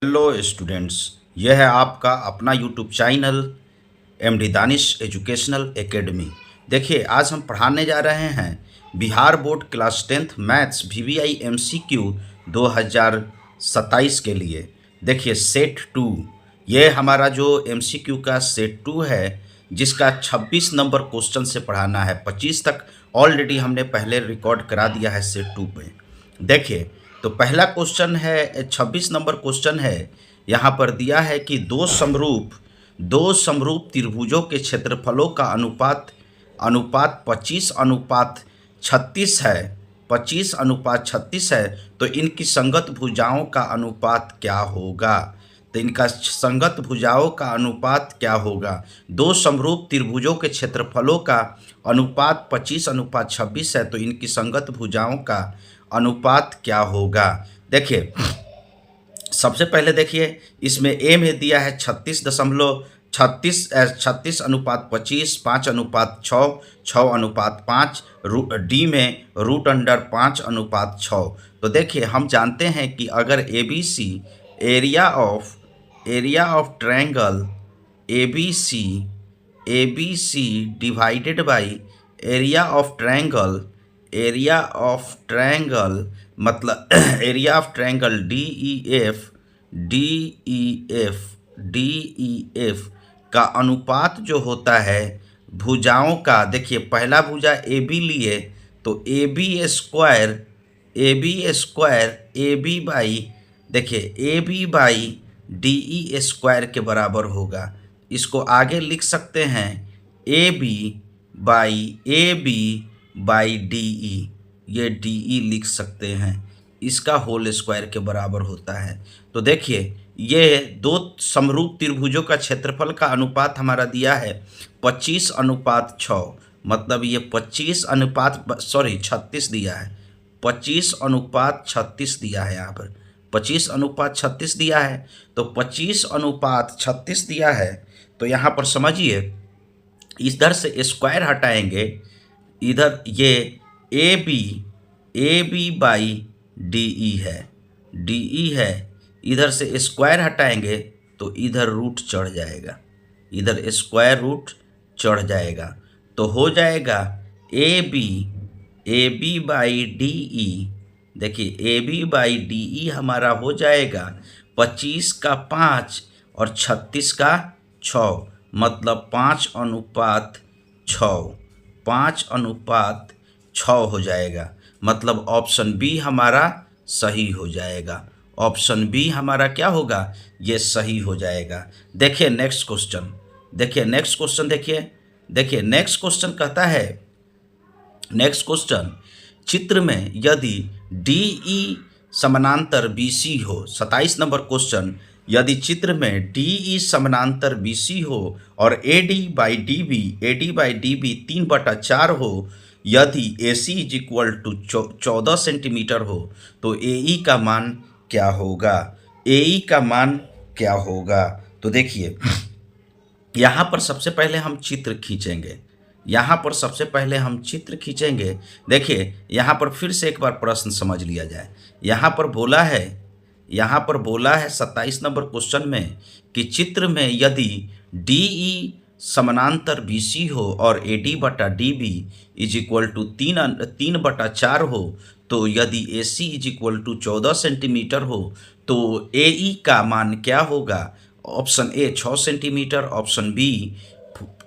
Hello students, यह है आपका अपना YouTube channel MD Danish educational academy. देखिए, आज हम पढ़ाने जा रहे हैं Bihar board class 10th maths VVI MCQ 2027 के लिए। देखिए, सेट 2 ये हमारा जो एमसीक्यू का सेट 2 है, जिसका 26 नंबर क्वेश्चन से पढ़ाना है। 25 तक ऑलरेडी हमने पहले रिकॉर्ड करा दिया है सेट 2 पे। देखिए, तो पहला क्वेश्चन है, 26 नंबर क्वेश्चन है। यहाँ पर दिया है कि दो समरूप त्रिभुजों के क्षेत्रफलों का अनुपात अनुपात 25:36 है। 25:36 है, तो इनकी संगत भुजाओं का अनुपात क्या होगा? तो इनका संगत भुजाओं का अनुपात क्या होगा? दो समरूप त्रिभुजों के क्षेत्रफलों का अनुपात 25:26 है, तो इनकी संगत भुजाओं का अनुपात क्या होगा? देखिए, सबसे पहले देखिए, इसमें ए में दिया है 36:25, 5:6, 6:5, डी में √5/6। तो देखिए, हम जानते हैं कि अगर A B C area of triangle A B C divided by area of triangle मतलब area of triangle D E F का अनुपात जो होता है भुजाओं का। देखिए, पहला भुजा ए बी लिए तो ए बी बाई, देखिए, A B by D E square के बराबर होगा। इसको आगे लिख सकते हैं A B by D E, ये डी ई लिख सकते हैं। इसका होल स्क्वायर के बराबर होता है। तो देखिए, ये दो समरूप त्रिभुजों का क्षेत्रफल का अनुपात हमारा दिया है 25:6, मतलब ये 36 दिया है। 25:36 दिया है। यहाँ पर 25:36 दिया है, तो 25:36 दिया है। तो यहाँ पर समझिए, इधर से स्क्वायर हटाएंगे, इधर ये A B by D E है। इधर से स्क्वायर हटाएंगे तो इधर रूट चढ़ जाएगा, इधर स्क्वायर रूट चढ़ जाएगा। तो हो जाएगा A B by D E. देखिए, A B by D E हमारा हो जाएगा 25 का 5 और 36 का 6, मतलब 5:6। 5:6 हो जाएगा, मतलब ऑप्शन बी हमारा सही हो जाएगा। ऑप्शन बी हमारा क्या होगा? ये सही हो जाएगा। देखिए नेक्स्ट क्वेश्चन, देखिए नेक्स्ट क्वेश्चन कहता है, नेक्स्ट क्वेश्चन, चित्र में यदि डी ई समानांतर बी सी हो। 27 नंबर क्वेश्चन, यदि चित्र में डी ई समानांतर बी सी हो और A D by D B 3/4 हो, यदि A C is equal to 14 centimetre हो, तो ए ई का मान क्या होगा? ए ई का मान क्या होगा? तो देखिए, यहाँ पर सबसे पहले हम चित्र खींचेंगे। देखिए, यहाँ पर फिर से एक बार प्रश्न समझ लिया जाए। यहाँ पर बोला है 27 नंबर क्वेश्चन में कि चित्र में यदि डी ई समानांतर बी सी हो और ए डी बटा D B is equal to 3/4 हो, तो यदि A C is equal to 14 centimetre हो, तो ए ई का मान क्या होगा? Option A 6 centimetre, option B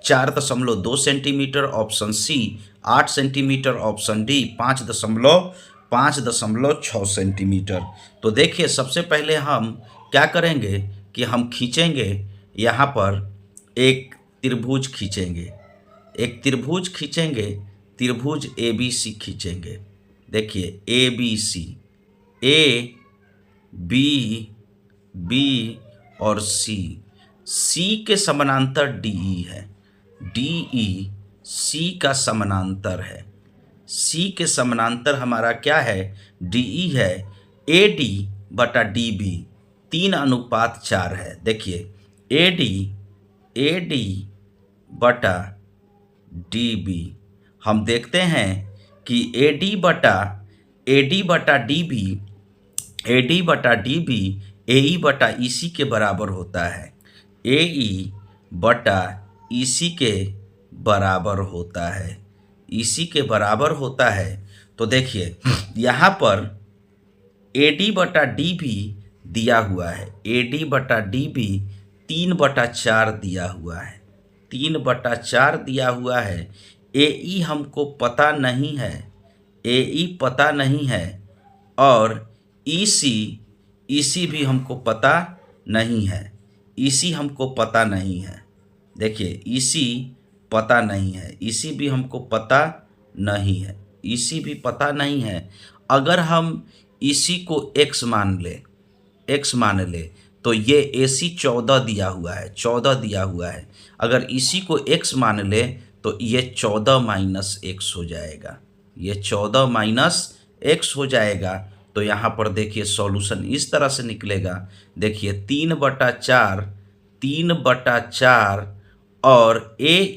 4.2 centimetre, option C 8 centimetre, option D 5.6 centimetre. तो देखिए, सबसे पहले हम क्या करेंगे कि हम खींचेंगे, यहाँ पर एक त्रिभुज खींचेंगे, त्रिभुज ए बी सी खींचेंगे। देखिए, A B C, A B और सी के समानांतर डी ई है। डी ई सी का समानांतर है। सी के समानांतर हमारा क्या है? डी ई है। ए डी बटा डी बी 3:4 है। देखिए, ए डी बटा डी बी, हम देखते हैं कि ए डी बटा डी बी ए ई बटा ई सी के बराबर होता है, ए ई बटा ई सी के बराबर होता है, ई सी के बराबर होता है। तो देखिए यहाँ पर ए डी बटा डी भी दिया हुआ है, ए डी बटा डी भी 3/4 दिया हुआ है, 3/4 दिया हुआ है। ए ई हमको पता नहीं है, ए ई पता नहीं है, और ई सी भी हमको पता नहीं है, ई सी हमको पता नहीं है। देखिए ई सी पता नहीं है, ई सी भी हमको पता नहीं है, ई सी भी पता नहीं है। अगर हम ई सी को x मान ले तो ये ए सी 14 दिया हुआ है, 14 दिया हुआ है। अगर ई सी को x मान ले तो ये 14 माइनस x हो जाएगा, ये 14 माइनस x हो जाएगा। तो यहाँ पर देखिए सॉल्यूशन इस तरह से निकलेगा। देखिए 3/4 और ए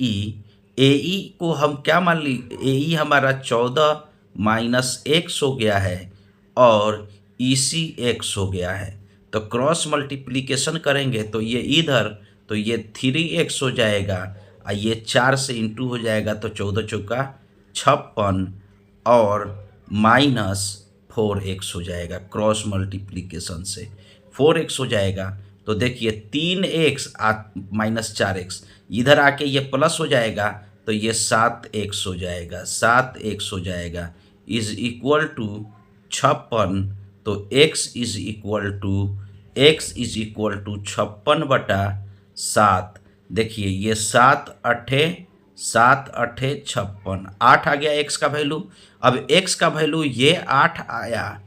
ई को हम क्या मान ली, ए ई हमारा 14 माइनस x हो गया है और ई सी x हो गया है। तो क्रॉस मल्टीप्लिकेशन करेंगे तो ये इधर, तो ये 3x हो जाएगा और ये 4 से इंटू हो जाएगा, तो 14 चौका 56 और माइनस 4x हो जाएगा। क्रॉस मल्टीप्लिकेशन से 4x हो जाएगा। तो देखिए 3x माइनस 4x इधर आके ये प्लस हो जाएगा, तो ये 7x हो जाएगा, 7x हो जाएगा इज इक्वल टू 56। तो x इज इक्वल टू 56/7। देखिए ये 7 8 56, 8 आ गया x का वैल्यू। अब x का वैल्यू ये 8 आया,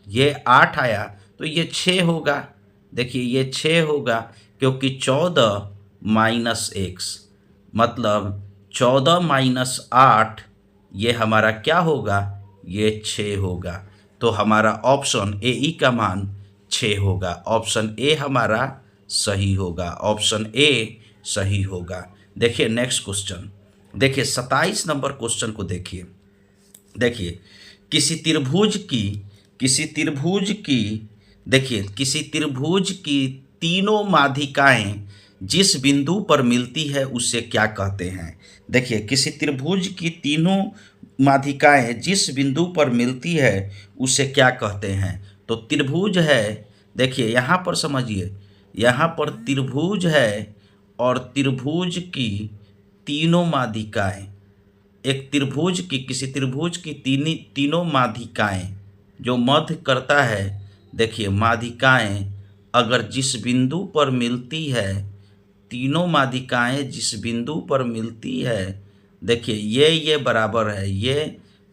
ये 8 आया, तो ये 6 होगा। देखिए ये 6 होगा क्योंकि 14 माइनस x मतलब 14 माइनस 8 ये हमारा क्या होगा, ये 6 होगा। तो हमारा ऑप्शन ए ई का मान 6 होगा। ऑप्शन ए हमारा सही होगा, ऑप्शन ए सही होगा। देखिए नेक्स्ट क्वेश्चन, देखिए 27 नंबर क्वेश्चन को देखिए। देखिए किसी त्रिभुज की तीनों माध्यिकाएं जिस बिंदु पर मिलती है उसे क्या कहते हैं। देखिए किसी त्रिभुज की तीनों माध्यिकाएं जिस बिंदु पर मिलती है उसे क्या कहते हैं। तो त्रिभुज है, देखिए यहाँ पर समझिए, यहाँ पर त्रिभुज है और त्रिभुज की तीनों माध्यिकाएं, एक त्रिभुज की, किसी त्रिभुज की तीनों माध्यिकाएं जो मध्य करता है। देखिए माध्यिकाएं अगर जिस बिंदु पर मिलती है, तीनों माध्यिकाएं जिस बिंदु पर मिलती है, देखिए ये बराबर है,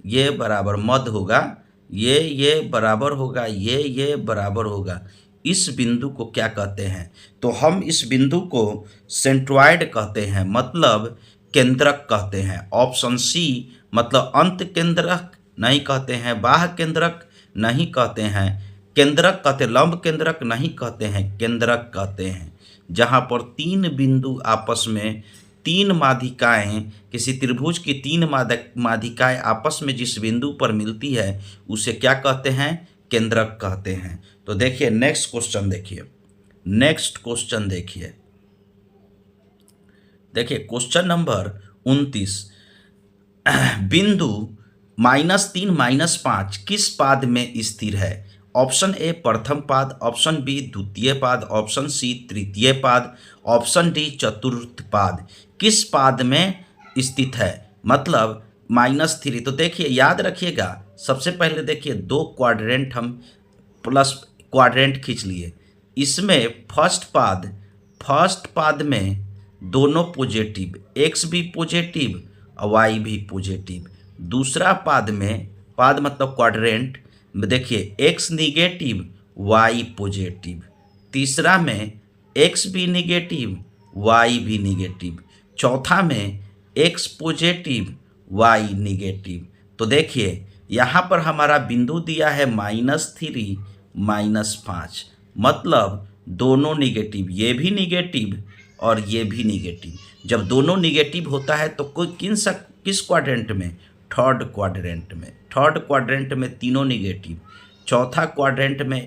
ये बराबर मध्य होगा, ये बराबर होगा, ये बराबर होगा। इस बिंदु को क्या कहते हैं। तो हम इस बिंदु को सेंट्रॉइड कहते हैं, मतलब केंद्रक कहते हैं। ऑप्शन सी मतलब अंत केंद्रक नहीं कहते हैं, बाह्य केंद्रक नहीं कहते हैं, केंद्रक कहते, लंब केंद्रक नहीं कहते हैं, केंद्रक कहते हैं। जहाँ पर तीन बिंदु आपस में, तीन माध्यिकाएं, किसी त्रिभुज की तीन माध्यिकाएं आपस में जिस बिंदु पर मिलती है उसे क्या कहते हैं, केंद्रक कहते हैं। तो देखिए नेक्स्ट क्वेश्चन देखिए, देखिए क्वेश्चन नंबर 29, बिंदु -3 -5 किस पाद में स्थिर है। ऑप्शन ए प्रथम पाद, ऑप्शन बी द्वितीय पाद, ऑप्शन सी तृतीय पाद, ऑप्शन डी चतुर्थ पाद। किस पाद में स्थित है, मतलब -3। तो देखिए याद रखिएगा, सबसे पहले देखिए दो क्वाड्रेंट हम प्लस क्वाड्रेंट खींच लिए। इसमें फर्स्ट पाद में दोनों पॉजिटिव, x भी पॉजिटिव और y भी पॉजिटिव। दूसरा पाद में, पाद मतलब क्वाड्रेंट में देखिए x निगेटिव y पॉजिटिव। तीसरा में x भी निगेटिव y भी निगेटिव। चौथा में x पॉजिटिव y निगेटिव। तो देखिए यहाँ पर हमारा बिंदु दिया है -3 -5, मतलब दोनों निगेटिव, ये भी निगेटिव और ये भी निगेटिव। जब दोनों निगेटिव होता है तो किस क्वाड्रेंट में, थर्ड क्वाड्रेंट में तीनों निगेटिव। चौथा क्वाड्रेंट में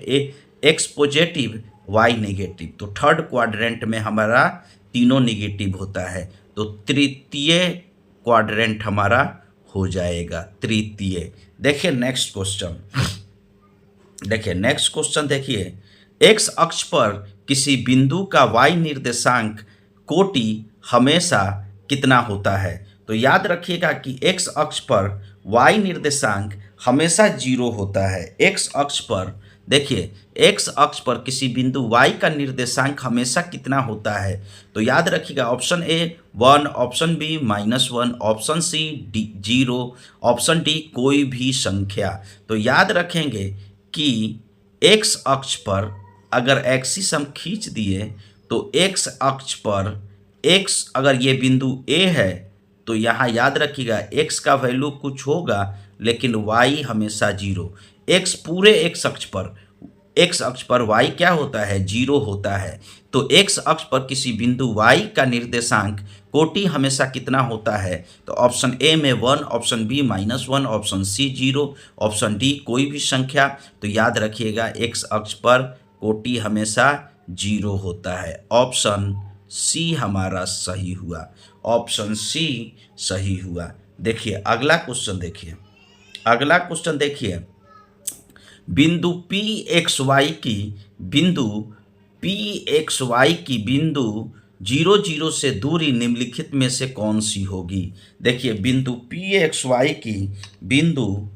एक्स पॉजिटिव वाई नेगेटिव। तो थर्ड क्वाड्रेंट में हमारा तीनों नेगेटिव होता है, तो तृतीय क्वाड्रेंट हमारा हो जाएगा तृतीय। देखिए नेक्स्ट क्वेश्चन, देखिए एक्स अक्ष पर किसी बिंदु का वाई निर्देशांक कोटि हमेशा कितना होता है। तो याद रखिएगा कि एक्स अक्ष पर वाई निर्देशांक हमेशा 0 होता है। एक्स अक्ष पर देखिए, एक्स अक्ष पर किसी बिंदु वाई का निर्देशांक हमेशा कितना होता है। तो याद रखिएगा option A 1, option B -1, option C 0, option D कोई भी संख्या। तो याद रखेंगे कि एक्स अक्ष पर अगर एक्सिस हम खींच दिए तो एक्स अक्ष पर एक्स अगर ये बिंदु ए है तो यहाँ याद रखिएगा एक्स का वैल्यू कुछ होगा लेकिन वाई हमेशा 0। एक्स पूरे एक्स अक्ष पर वाई क्या होता है 0 होता है। तो एक्स अक्ष पर किसी बिंदु वाई का निर्देशांक कोटि हमेशा कितना होता है। तो ऑप्शन ए में 1, option B -1, option C 0, option D कोई भी संख्या। तो याद रखिएगा एक्स अक्ष पर कोटि हमेशा 0 होता है। ऑप्शन सी हमारा सही हुआ, ऑप्शन सी सही हुआ। देखिए अगला क्वेश्चन देखिए, बिंदु पी एक्स वाई की बिंदु 0, 0 से दूरी निम्नलिखित में से कौन सी होगी। देखिए बिंदु पी एक्स वाई की बिंदु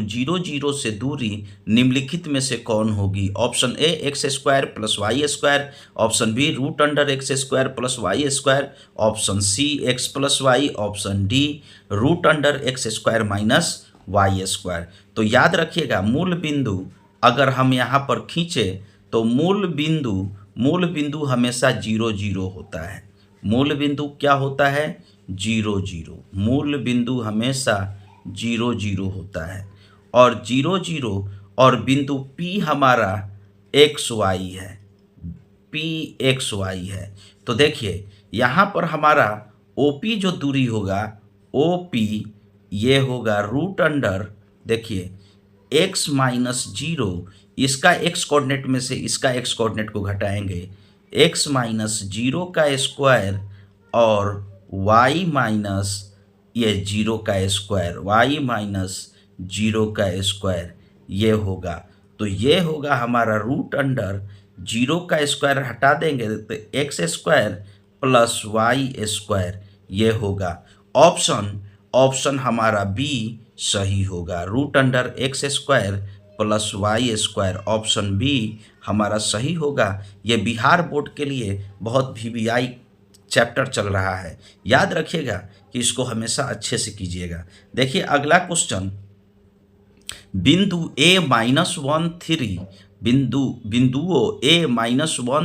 0, 0 से दूरी निम्नलिखित में से कौन होगी। Option A x² + y², option B √x² + y², option C x + y, option D √x² - y²। तो याद रखिएगा मूल बिंदु अगर हम यहाँ पर खींचे तो मूल बिंदु हमेशा 0, 0 होता है। मूल बिंदु क्या होता है 0, 0। मूल बिंदु हमेशा 0, 0 होता है और 0, 0 और बिंदु P हमारा XY है। तो देखिए यहाँ पर हमारा OP जो दूरी होगा OP ये होगा √, देखिए x - 0, इसका x कोऑर्डिनेट में से इसका x कोऑर्डिनेट को घटाएंगे, x - 0 का स्क्वायर और y - ये 0 का स्क्वायर, y - 0 का स्क्वायर ये होगा। तो ये होगा हमारा √, 0 का स्क्वायर हटा देंगे तो x² + y² ये होगा। ऑप्शन हमारा बी सही होगा, √x² + y²। ऑप्शन बी हमारा सही होगा। ये बिहार बोर्ड के लिए बहुत VBI चैप्टर चल रहा है, याद रखिएगा कि इसको हमेशा अच्छे से कीजिएगा। देखिए अगला क्वेश्चन, बिंदुओं A-1,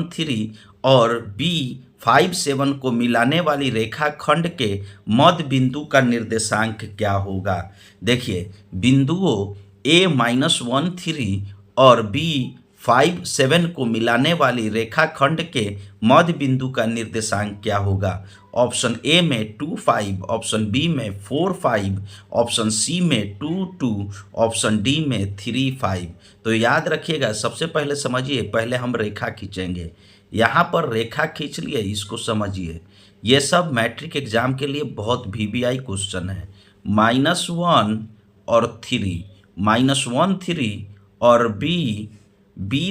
3 और B5, 7 को मिलाने वाली रेखाखंड के मध्य बिंदु का निर्देशांक क्या होगा। देखिए बिंदुओं A-1, 3 और B5, 7 को मिलाने वाली रेखाखंड के मध्य बिंदु का निर्देशांक क्या होगा। ऑप्शन ए में 2, 5, ऑप्शन बी में 4, 5, ऑप्शन सी में 2, 2, ऑप्शन डी में 3, 5। तो याद रखिएगा सबसे पहले समझिए, पहले हम रेखा खींचेंगे। यहाँ पर रेखा खींच लिए, इसको समझिए। ये सब मैट्रिक एग्जाम के लिए बहुत VBI क्वेश्चन है। -1 और 3, -1, 3 और बी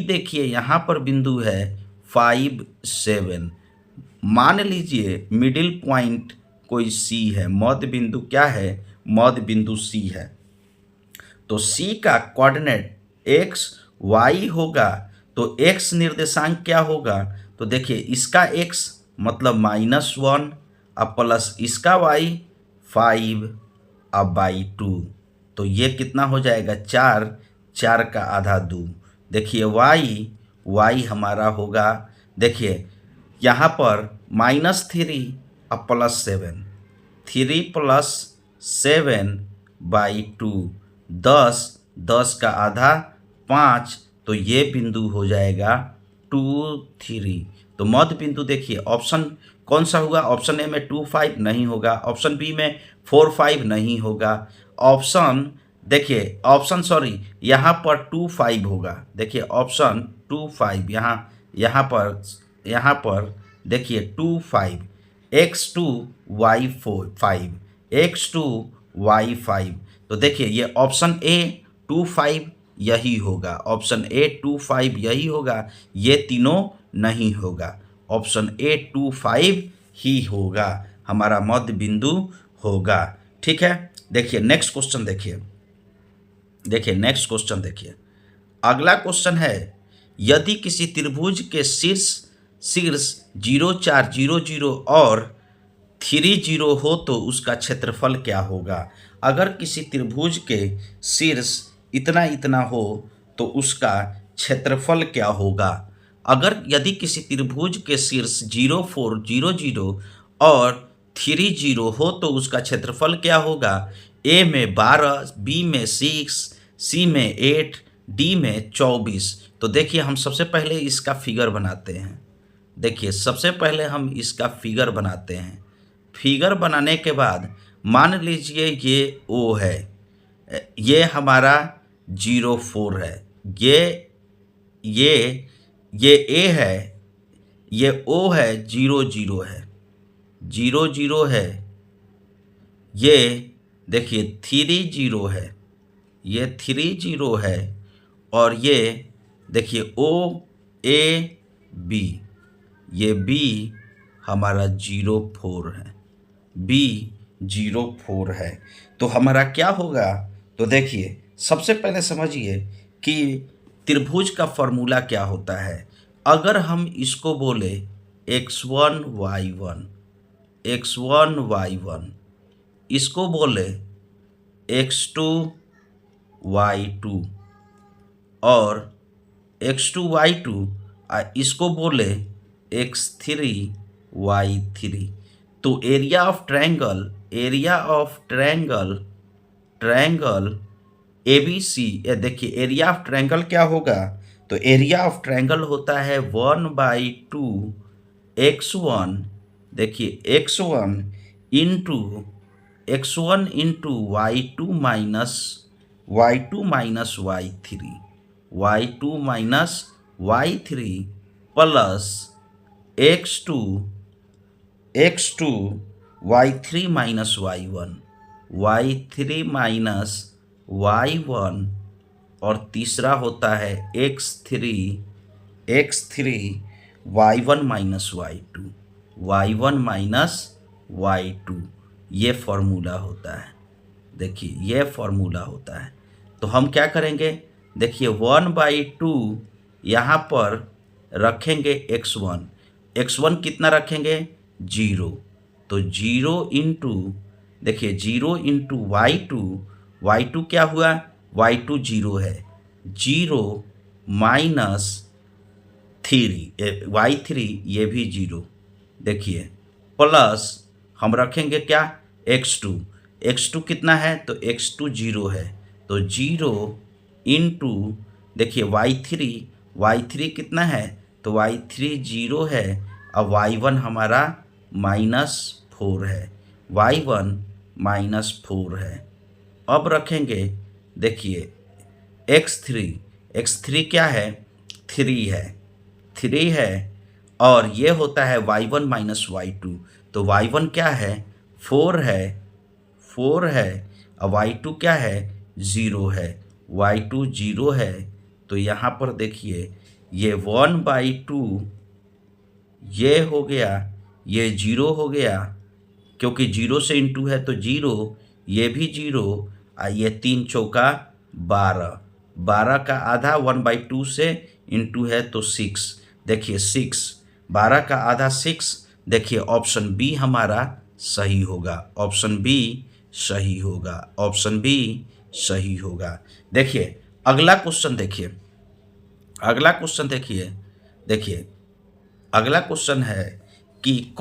देखिए यहाँ पर बिंदु है 5, 7। मान लीजिए मिडिल पॉइंट कोई C है, मध्य बिंदु क्या है, मध्य बिंदु C है। तो C का कोऑर्डिनेट x y होगा, तो x निर्देशांक क्या होगा। तो देखिए इसका x मतलब -1 अब प्लस इसका y 5 अब /2, तो ये कितना हो जाएगा 4, 4 का आधा 2। देखिए y हमारा होगा, देखिए यहाँ पर -3 अब +7, 3 + 7 /2, 10 का आधा 5, तो ये बिंदु हो जाएगा 2, 3। तो मध्य बिंदु देखिए ऑप्शन कौन सा होगा, ऑप्शन ए में 2, 5 नहीं होगा, ऑप्शन बी में 4, 5 नहीं होगा, ऑप्शन देखिए ऑप्शन सॉरी यहाँ पर 2 5 होगा। देखिए ऑप्शन 2 5 यहाँ पर देखिए 2 5 x2 y 5 x2 y 5। तो देखिए ये ऑप्शन ए 2 5 यही होगा, ऑप्शन ए 2 5 यही होगा, ये तीनों नहीं होगा, ऑप्शन ए 2 5 ही होगा, हमारा मध्य बिंदु होगा। ठीक है, देखिए नेक्स्ट क्वेश्चन देखिए अगला क्वेश्चन है, यदि किसी त्रिभुज के शीर्ष 0 4 0 0 और 3 0 हो तो उसका क्षेत्रफल क्या होगा। अगर किसी त्रिभुज के शीर्ष इतना इतना हो तो उसका क्षेत्रफल क्या होगा। यदि किसी त्रिभुज के शीर्ष 0 4 0 0 और 3 0 हो तो उसका क्षेत्रफल क्या होगा। ए में 12, बी में 6, सी में 8, डी में 24। तो देखिए हम सबसे पहले इसका फिगर बनाते हैं। देखिए सबसे पहले हम इसका फिगर बनाते हैं। फिगर बनाने के बाद मान लीजिए ये ओ है, ये हमारा 0 4 है, ये ए है, ये ओ है, 0 0 है, 0 0 है, ये देखिए 3 0 है, ये 3 0 है, और ये देखिए ओ ए बी, ये बी हमारा 0 4 है, बी 0 4 है। तो हमारा क्या होगा। तो देखिए सबसे पहले समझिए कि त्रिभुज का फॉर्मूला क्या होता है। अगर हम इसको बोले x1 y1, x1 y1, इसको बोले x2 y2 और x2 y2, इसको बोले x3 y3। तो एरिया ऑफ ट्रायंगल ABC, देखिए एरिया ऑफ ट्रायंगल क्या होगा। तो एरिया ऑफ ट्रायंगल होता है 1/2 x1, देखिए x1 into y2 minus y3 plus x2 y3 minus y1, और तीसरा होता है x3 y1 माइनस y2। ये फॉर्मूला होता है। देखिए ये फॉर्मूला होता है। तो हम क्या करेंगे, देखिए 1/2 यहाँ पर रखेंगे x1 कितना रखेंगे 0। तो 0 इंटू, देखिए 0 इंटू y2 क्या हुआ, y2 0 है, 0 माइनस 3 y3 ये भी 0, देखिए प्लस हम रखेंगे क्या x2 कितना है, तो x2 0 है, तो 0 इंटू, देखिए y3 कितना है, तो y3 0 है, अब y1 हमारा -4 है, y1 -4 है। अब रखेंगे, देखिए x3 क्या है 3 है, और ये होता है y1 माइनस y2। तो y1 क्या है 4 है, और y2 क्या है 0 है, y2 0 है। तो यहाँ पर देखिए ये 1/2 ये हो गया, ये 0 हो गया, क्योंकि 0 से इंटू है तो 0, ये भी 0, ये 3 चौका 12 का आधा 1/2 से इंटू है तो 6, देखिए 6, 12 का आधा 6, देखिए ऑप्शन बी हमारा सही होगा, ऑप्शन बी सही होगा। देखिए अगला क्वेश्चन अगला क्वेश्चन है कि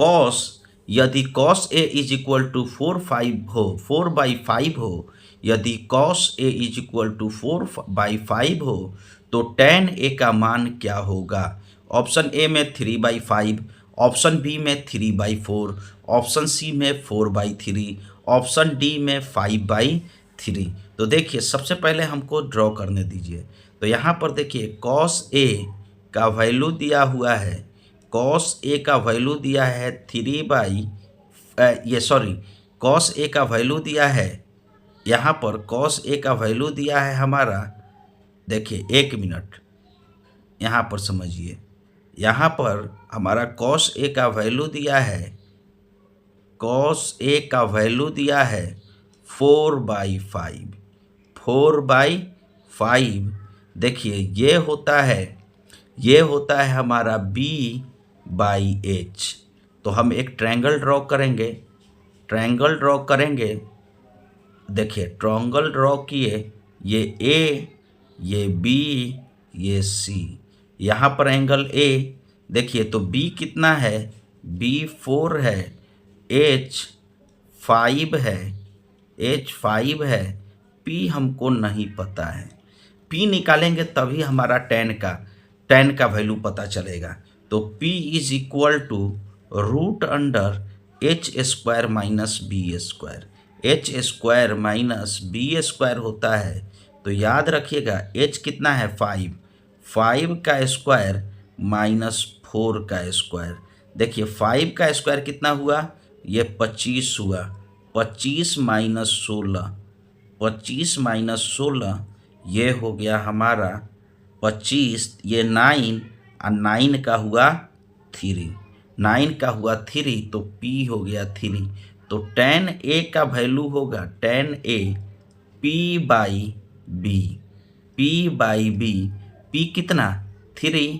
यदि cos A is equal to 4/5 हो, यदि cos A is equal to 4/5 हो तो tan A का मान क्या होगा। ऑप्शन ए में 3/5, ऑप्शन बी में 3/4, ऑप्शन सी में 4/3, ऑप्शन डी में 5/3। तो देखिए सबसे पहले हमको ड्रॉ करने दीजिए। तो यहाँ पर देखिए कॉस ए का वैल्यू दिया हुआ है, कॉस ए का वैल्यू दिया है 3 ये सॉरी कॉस ए का वैल्यू दिया है, यहाँ पर कॉस ए का वैल्यू दिया है हमारा, देखिए 1 मिनट यहाँ पर समझिए, यहाँ पर हमारा कॉस ए का वैल्यू दिया है, कॉस ए का वैल्यू दिया है 4/5, 4/5। देखिए ये होता है हमारा B/H। तो हम एक ट्रायंगल ड्रॉ करेंगे, देखिए ट्रायंगल ड्रॉ किए, ये A, ये B, ये C, यहाँ पर एंगल A देखिए, तो B कितना है, B 4 है, H 5 है, P हमको नहीं पता है, P निकालेंगे तभी हमारा tan का वैल्यू पता चलेगा। तो P is equal to √H² minus B², H² minus B² होता है। तो याद रखिएगा H कितना है 5, 5 का स्क्वायर माइनस 4 का स्क्वायर। देखिए 5 का स्क्वायर कितना हुआ, ये 25 हुआ, 25 माइनस 16, 25 माइनस 16 ये हो गया हमारा 25, ये 9 और 9 का हुआ 3, 9 का हुआ 3, तो P हो गया 3। तो tan A का वैल्यू होगा tan A P/B, P कितना 3,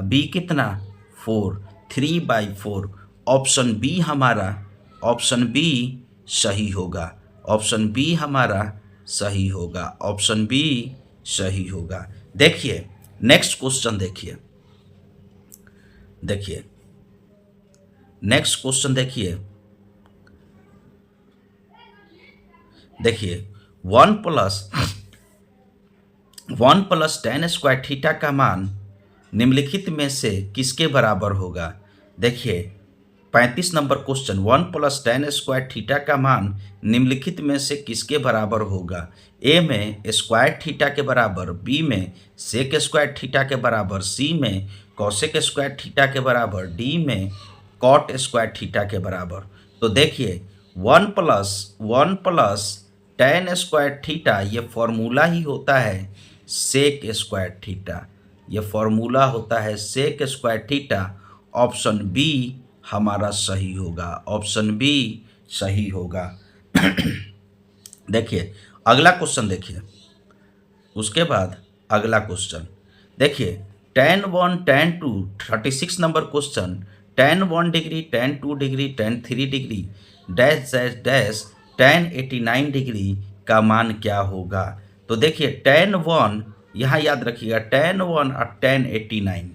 B कितना 4, 3/4। ऑप्शन बी हमारा, ऑप्शन बी सही होगा, ऑप्शन बी हमारा सही होगा, ऑप्शन बी सही होगा। देखिए नेक्स्ट क्वेश्चन, देखिए नेक्स्ट क्वेश्चन, देखिए 1 + tan² थीटा का मान निम्नलिखित में से किसके बराबर होगा। देखिए 35 नंबर क्वेश्चन, 1 + tan² थीटा का मान निम्नलिखित में से किसके बराबर होगा। ए में स्क्वायर थीटा के बराबर, बी में sec² थीटा के बराबर, सी में cosec² थीटा के बराबर, डी में cot² थीटा के बराबर। तो देखिए 1 + tan² थीटा ये फॉर्मूला ही होता है sec² थीटा, ये फॉर्मूला होता है sec² थीटा। ऑप्शन बी हमारा सही होगा, ऑप्शन बी सही होगा। देखिए अगला क्वेश्चन, देखिए उसके बाद अगला क्वेश्चन, देखिए tan 1 tan 2, 36 number question, tan 1 degree, tan 2 degree, tan 3 degree dash dash dash tan 89 degree का मान क्या होगा। तो देखिए tan 1, यहाँ याद रखिएगा tan 1 और tan 89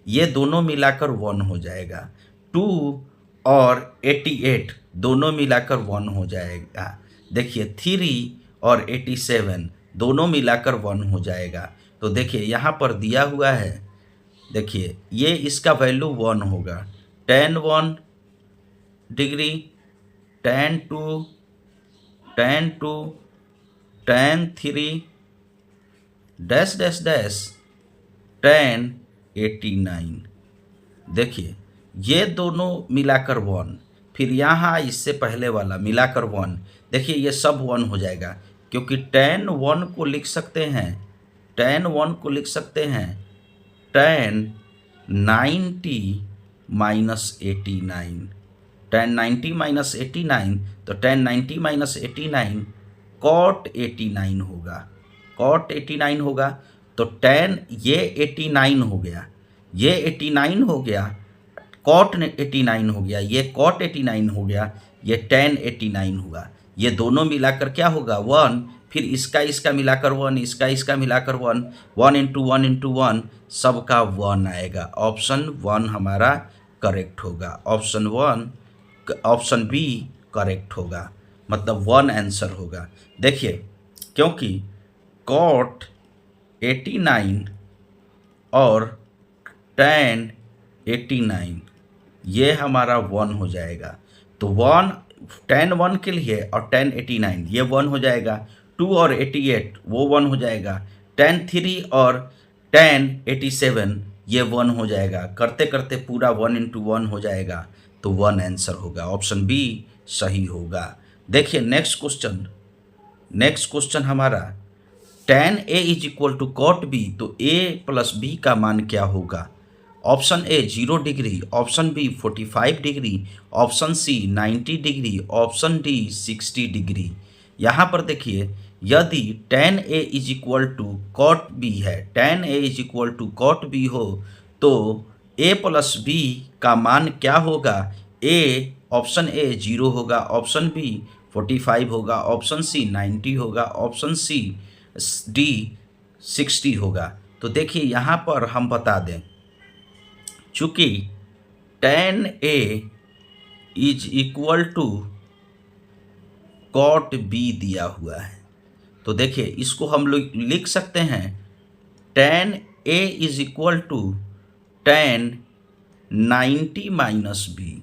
ये दोनों मिलाकर 1 हो जाएगा, 2 और 88 दोनों मिलाकर 1 हो जाएगा। देखिए 3 और 87 दोनों मिलाकर 1 हो जाएगा। तो देखिए यहाँ पर दिया हुआ है, देखिए ये इसका वैल्यू 1 होगा, tan 1 degree, tan 2, tan 2, tan 3 dash dash dash tan 89। देखिए ये दोनों मिलाकर 1, फिर यहाँ इससे पहले वाला मिलाकर 1, देखिए ये सब 1 हो जाएगा, क्योंकि tan 1 को लिख सकते हैं, tan 1 को लिख सकते हैं tan 90 - 89, tan 90 - 89, तो tan 90 - 89 cot 89 होगा, cot 89 होगा। तो tan ये 89 हो गया, ये 89 हो गया, cot 89 हो गया, ये cot 89 हो गया, ये tan 89 हुआ। ये दोनों मिलाकर क्या होगा 1, फिर इसका मिलाकर 1, इसका मिलाकर 1, 1 × 1 × 1 सबका 1 आएगा। ऑप्शन 1 हमारा करेक्ट होगा, ऑप्शन बी करेक्ट होगा, मतलब 1 आंसर होगा। देखिए क्योंकि cot 89 और tan 89 ये हमारा 1 हो जाएगा, तो 1 tan 1 के लिए और tan 89 ये 1 हो जाएगा, 2 और 88 वो 1 हो जाएगा, tan 3 और tan 87 ये 1 हो जाएगा, करते करते पूरा 1 इंटू 1 हो जाएगा, तो 1 आंसर होगा, ऑप्शन बी सही होगा। देखिए नेक्स्ट क्वेश्चन हमारा tan a is equal to cot B, तो a प्लस बी का मान क्या होगा? Option A 0 degree, option B 45 degree, option C 90 degree, option D 60 degree. यहाँ पर देखिए यदि tan a is equal to cot B है, tan a is equal to cot B हो तो a प्लस बी का मान क्या होगा? ऑप्शन ए 0 होगा, ऑप्शन बी 45 होगा, ऑप्शन सी 90 होगा, ऑप्शन सी डी 60 होगा। तो देखिए यहाँ पर हम बता दें, चूंकि tan a is equal to cot B दिया हुआ है, तो देखिए इसको हम लोग लिख सकते हैं tan a is equal to tan 90 minus B,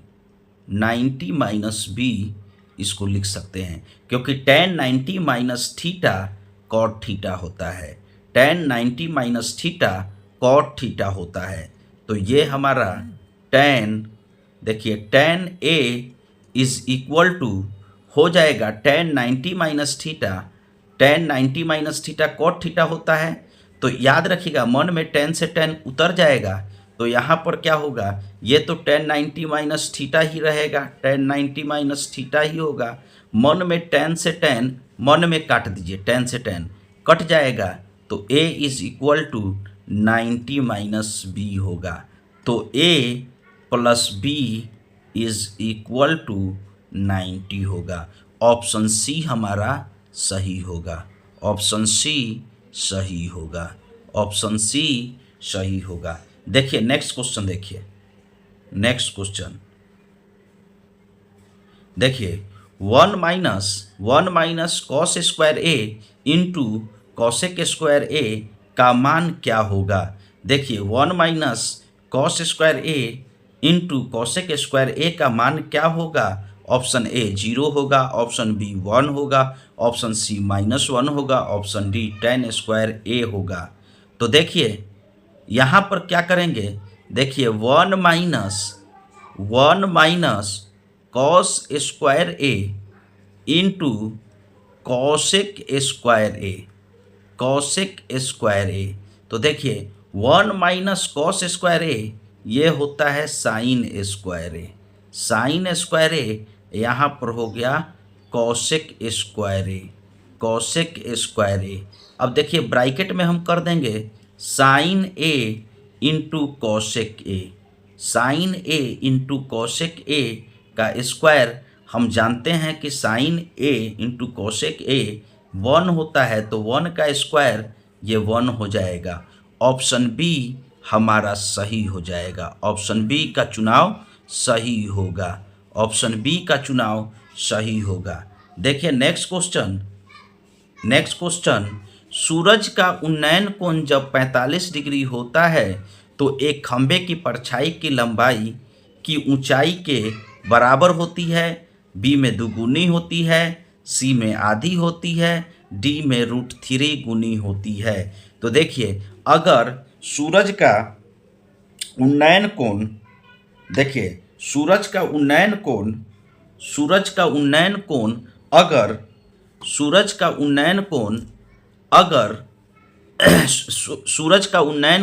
90 minus B इसको लिख सकते हैं, क्योंकि tan 90 minus theta cot theta होता है, tan 90 minus theta cot theta होता है। तो ये हमारा देखिए tan a is equal to हो जाएगा tan 90 minus theta, tan 90 minus theta cot theta होता है। तो याद रखिएगा मन में tan से tan उतर जाएगा, तो यहाँ पर क्या होगा, ये तो tan 90 माइनस थीटा ही रहेगा, tan 90 माइनस थीटा ही होगा। मन में tan से tan मन में काट दीजिए, tan से tan कट जाएगा, तो a is equal to 90 minus B होगा। तो a plus B is equal to 90 होगा। ऑप्शन सी हमारा सही होगा, ऑप्शन सी सही होगा, ऑप्शन सी सही होगा। देखिए नेक्स्ट क्वेश्चन, देखिए 1 माइनस कॉस स्क्वायर ए इंटू कॉसेक स्क्वायर ए का मान क्या होगा? देखिए 1 माइनस कॉस स्क्वायर ए इंटू कॉसेक स्क्वायर ए का मान क्या होगा? ऑप्शन ए 0 होगा, ऑप्शन बी 1 होगा, ऑप्शन सी -1 होगा, ऑप्शन डी tan स्क्वायर ए होगा। तो देखिए यहाँ पर क्या करेंगे, देखिए 1 माइनस कॉस स्क्वायर ए इंटू कॉसेक स्क्वायर ए, तो देखिए 1 माइनस कॉस स्क्वायर ए ये होता है साइन स्क्वायर ए, यहाँ पर हो गया कॉसेक स्क्वायर ए। अब देखिए ब्रैकेट में हम कर देंगे sine A into cosec A, sine A into cosec A का स्क्वायर हम जानते हैं कि sine A into cosec A 1 होता है, तो 1 का स्क्वायर ये 1 हो जाएगा। ऑप्शन बी हमारा सही हो जाएगा, ऑप्शन बी का चुनाव सही होगा, ऑप्शन बी का चुनाव सही होगा। देखिए नेक्स्ट क्वेश्चन, सूरज का उन्नयन कोण जब 45 डिग्री होता है तो एक खंभे की परछाई की लंबाई की ऊंचाई के बराबर होती है, बी में दुगुनी होती है, सी में आधी होती है, डी में √3 गुनी होती है। तो देखिए अगर सूरज का उन्नयन कोण, देखिए सूरज का उन्नयन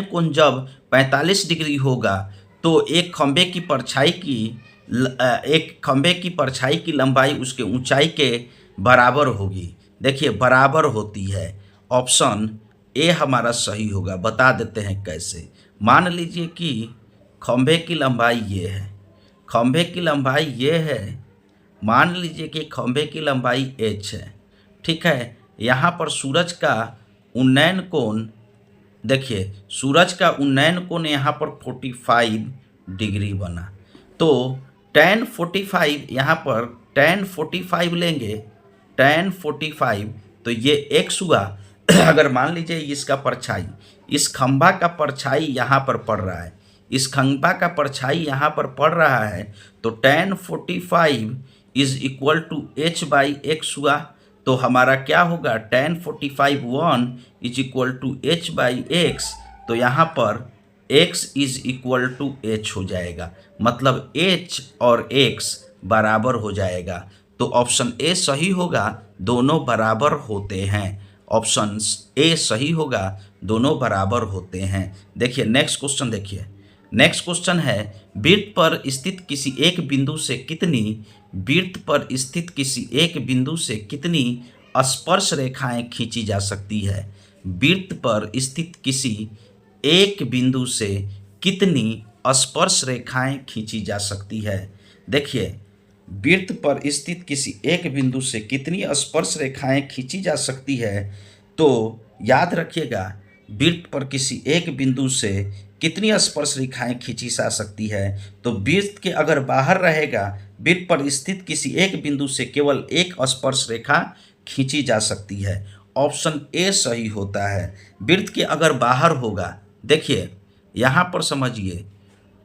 कोण जब 45 डिग्री होगा तो एक खंभे की परछाई की लंबाई उसके ऊंचाई के बराबर होगी। देखिए बराबर होती है, ऑप्शन ए हमारा सही होगा। बता देते हैं कैसे। मान लीजिए कि खंभे की लंबाई ये है, मान लीजिए कि खंभे की लंबाई h है, ठीक है। यहाँ पर सूरज का उन्नयन कोण, देखिए सूरज का उन्नयन कोण यहाँ पर 45 डिग्री बना, तो tan 45 यहाँ पर tan 45 लेंगे, tan 45 तो ये x हुआ। अगर मान लीजिए इसका परछाई, इस खंभा का परछाई यहाँ पर पड़ रहा है, इस खंभा का परछाई यहाँ पर पड़ रहा है, तो tan 45 is equal to h/x हुआ। तो तो हमारा क्या होगा, tan 45 1 is equal to h by x. तो यहाँ पर x is equal to h हो जाएगा, मतलब h और x बराबर हो जाएगा। तो ऑप्शन ए सही होगा, दोनों बराबर होते हैं। ऑप्शन ए सही होगा, दोनों बराबर होते हैं। देखिए नेक्स्ट क्वेश्चन, देखिए नेक्स्ट क्वेश्चन है, वृत्त पर स्थित किसी एक बिंदु से कितनी स्पर्श रेखाएं खींची जा सकती है। वृत्त पर स्थित किसी एक बिंदु से कितनी स्पर्श रेखाएं खींची जा सकती है। देखिए वृत्त पर स्थित किसी एक बिंदु से कितनी स्पर्श रेखाएं खींची जा सकती है, तो याद रखिएगा वृत्त पर किसी एक बिंदु से कितनी स्पर्श रेखाएं खींची जा सकती है। तो वृत्त के अगर बाहर रहेगा, वृत्त पर स्थित किसी एक बिंदु से केवल एक स्पर्श रेखा खींची जा सकती है। ऑप्शन ए सही होता है। वृत्त के अगर बाहर होगा, देखिए यहाँ पर समझिए,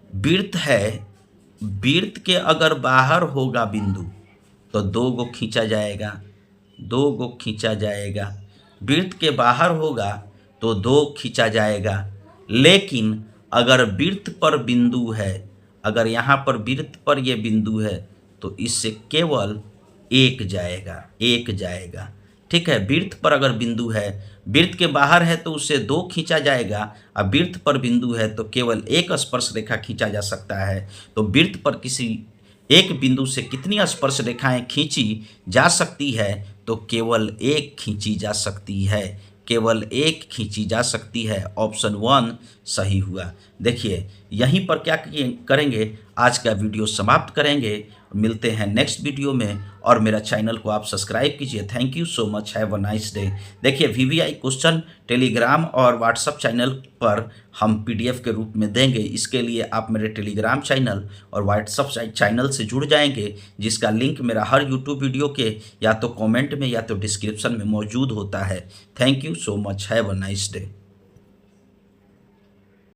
वृत्त है, वृत्त के अगर बाहर होगा बिंदु तो 2 गो खींचा जाएगा, 2 गो खींचा जाएगा। वृत्त के बाहर होगा तो 2 खींचा जाएगा। लेकिन अगर वृत्त पर बिंदु है, अगर यहाँ पर वृत्त पर ये बिंदु है तो इससे केवल एक जाएगा, एक जाएगा। ठीक है, वृत्त पर अगर बिंदु है, वृत्त के बाहर है तो उससे 2 खींचा जाएगा, और वृत्त पर बिंदु है तो केवल एक स्पर्श रेखा खींचा जा सकता है। तो वृत्त पर किसी एक बिंदु से कितनी स्पर्श रेखाएं खींची जा सकती है, तो केवल एक खींची जा सकती है, केवल एक खींची जा सकती है। ऑप्शन 1 सही हुआ। देखिए यहीं पर क्या करेंगे, आज का वीडियो समाप्त करेंगे। मिलते हैं नेक्स्ट वीडियो में, और मेरा चैनल को आप सब्सक्राइब कीजिए। Thank you so much, have a nice day. देखिए VVI क्वेश्चन टेलीग्राम और व्हाट्सअप चैनल पर हम PDF के रूप में देंगे। इसके लिए आप मेरे टेलीग्राम चैनल और व्हाट्सअप चैनल से जुड़ जाएंगे, जिसका लिंक मेरा हर यूट्यूब वीडियो के या तो कमेंट में या तो डिस्क्रिप्शन में मौजूद होता है। Thank you so much, have a nice day.